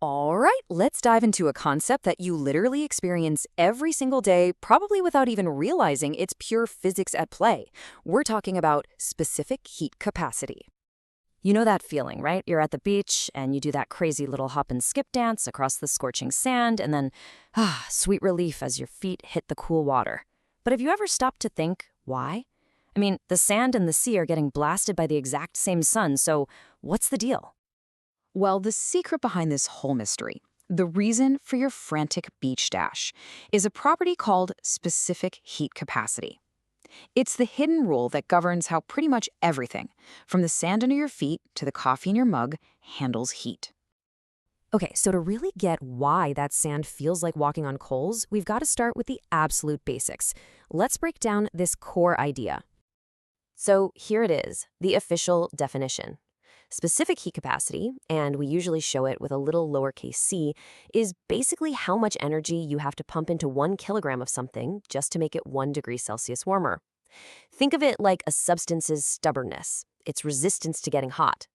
All right, let's dive into a concept that you literally experience every single day, probably without even realizing it's pure physics at play. We're talking about specific heat capacity. You know that feeling, right? You're at the beach and you do that crazy little hop and skip dance across the scorching sand, and then, sweet relief as your feet hit the cool water. But have you ever stopped to think why? I mean, the sand and the sea are getting blasted by the exact same sun, so what's the deal? Well, the secret behind this whole mystery, the reason for your frantic beach dash, is a property called specific heat capacity. It's the hidden rule that governs how pretty much everything, from the sand under your feet to the coffee in your mug, handles heat. Okay, so to really get why that sand feels like walking on coals, we've got to start with the absolute basics. Let's break down this core idea. So here it is, the official definition. Specific heat capacity, and we usually show it with a little lowercase c, is basically how much energy you have to pump into 1 kilogram of something just to make it 1 degree Celsius warmer. Think of it like a substance's stubbornness, its resistance to getting hot.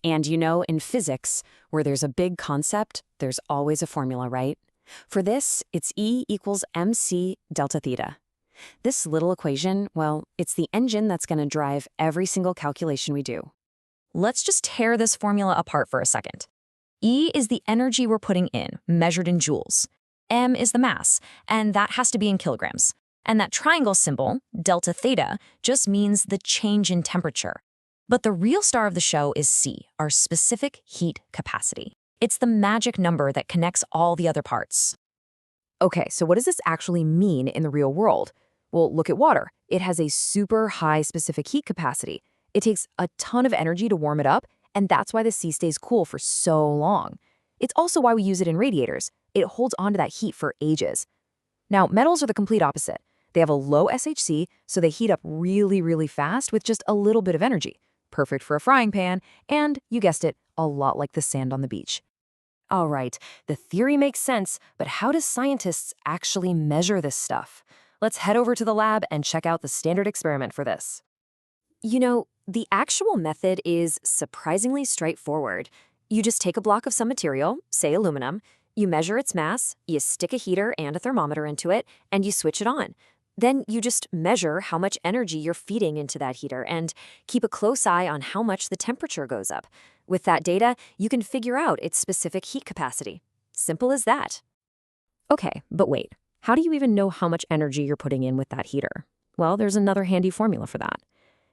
And you know, in physics, where there's a big concept, there's always a formula, right? For this, it's E equals mc delta theta. This little equation, well, it's the engine that's going to drive every single calculation we do. Let's just tear this formula apart for a second. E is the energy we're putting in, measured in joules. M is the mass, and that has to be in kilograms. And that triangle symbol, delta theta, just means the change in temperature. But the real star of the show is C, our specific heat capacity. It's the magic number that connects all the other parts. Okay, so what does this actually mean in the real world? Well, look at water. It has a super high specific heat capacity. It takes a ton of energy to warm it up, and that's why the sea stays cool for so long. It's also why we use it in radiators. It holds onto that heat for ages. Now, metals are the complete opposite. They have a low SHC, so they heat up really, really fast with just a little bit of energy. Perfect for a frying pan, and, you guessed it, a lot like the sand on the beach. All right, the theory makes sense, but how do scientists actually measure this stuff? Let's head over to the lab and check out the standard experiment for this. You know, the actual method is surprisingly straightforward. You just take a block of some material, say aluminum, you measure its mass, you stick a heater and a thermometer into it, and you switch it on. Then you just measure how much energy you're feeding into that heater and keep a close eye on how much the temperature goes up. With that data, you can figure out its specific heat capacity. Simple as that. Okay, but wait, how do you even know how much energy you're putting in with that heater? Well, there's another handy formula for that.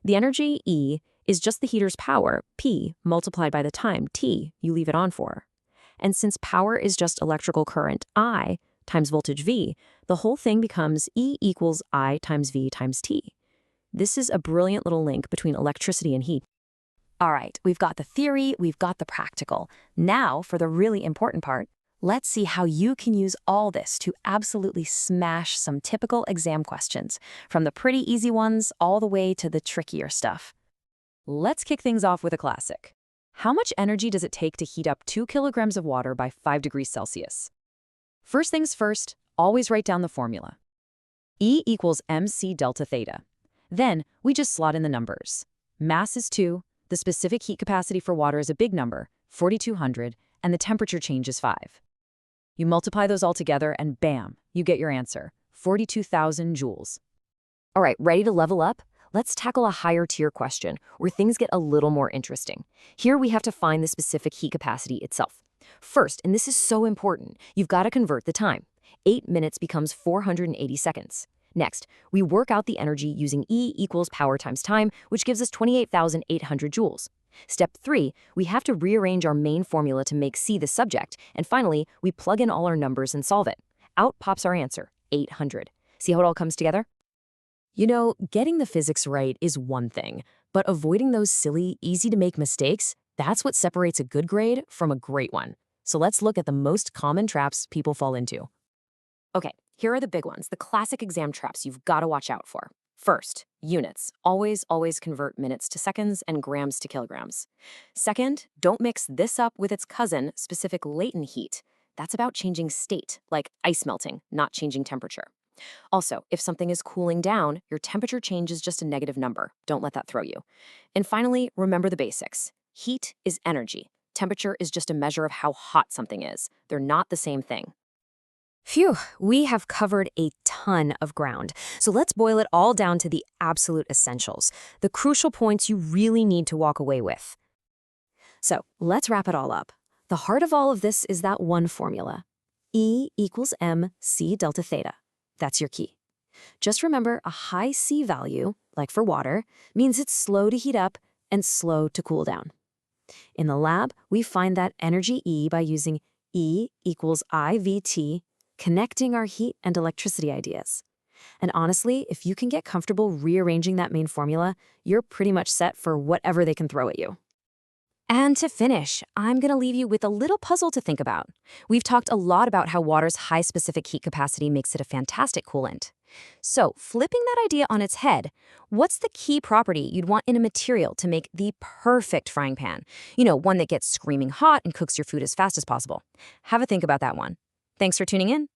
The energy, E, is just the heater's power, P, multiplied by the time, T, you leave it on for. And since power is just electrical current, I, times voltage V, the whole thing becomes E equals I times V times T. This is a brilliant little link between electricity and heat. All right, we've got the theory, we've got the practical. Now, for the really important part, let's see how you can use all this to absolutely smash some typical exam questions, from the pretty easy ones all the way to the trickier stuff. Let's kick things off with a classic. How much energy does it take to heat up 2 kilograms of water by 5 degrees Celsius? First things first, always write down the formula. E equals mc delta theta. Then, we just slot in the numbers. Mass is 2, the specific heat capacity for water is a big number, 4,200, and the temperature change is 5. You multiply those all together and bam, you get your answer, 42,000 joules. All right, ready to level up? Let's tackle a higher tier question where things get a little more interesting. Here we have to find the specific heat capacity itself. First, and this is so important, you've got to convert the time. 8 minutes becomes 480 seconds. Next, we work out the energy using E equals power times time, which gives us 28,800 joules. Step 3, we have to rearrange our main formula to make C the subject, and finally, we plug in all our numbers and solve it. Out pops our answer, 800. See how it all comes together? You know, getting the physics right is one thing, but avoiding those silly, easy-to-make mistakes, that's what separates a good grade from a great one. So let's look at the most common traps people fall into. Okay, here are the big ones, the classic exam traps you've got to watch out for. First, units. Always, always convert minutes to seconds and grams to kilograms. Second, don't mix this up with its cousin, specific latent heat. That's about changing state, like ice melting, not changing temperature. Also, if something is cooling down, your temperature change is just a negative number. Don't let that throw you. And finally, remember the basics. Heat is energy. Temperature is just a measure of how hot something is. They're not the same thing. Phew, we have covered a ton of ground. So let's boil it all down to the absolute essentials, the crucial points you really need to walk away with. So let's wrap it all up. The heart of all of this is that one formula. E equals mc delta theta. That's your key. Just remember, a high C value, like for water, means it's slow to heat up and slow to cool down. In the lab, we find that energy E by using E equals IVT, connecting our heat and electricity ideas. And honestly, if you can get comfortable rearranging that main formula, you're pretty much set for whatever they can throw at you. And to finish, I'm going to leave you with a little puzzle to think about. We've talked a lot about how water's high specific heat capacity makes it a fantastic coolant. So, flipping that idea on its head, what's the key property you'd want in a material to make the perfect frying pan? One that gets screaming hot and cooks your food as fast as possible. Have a think about that one. Thanks for tuning in.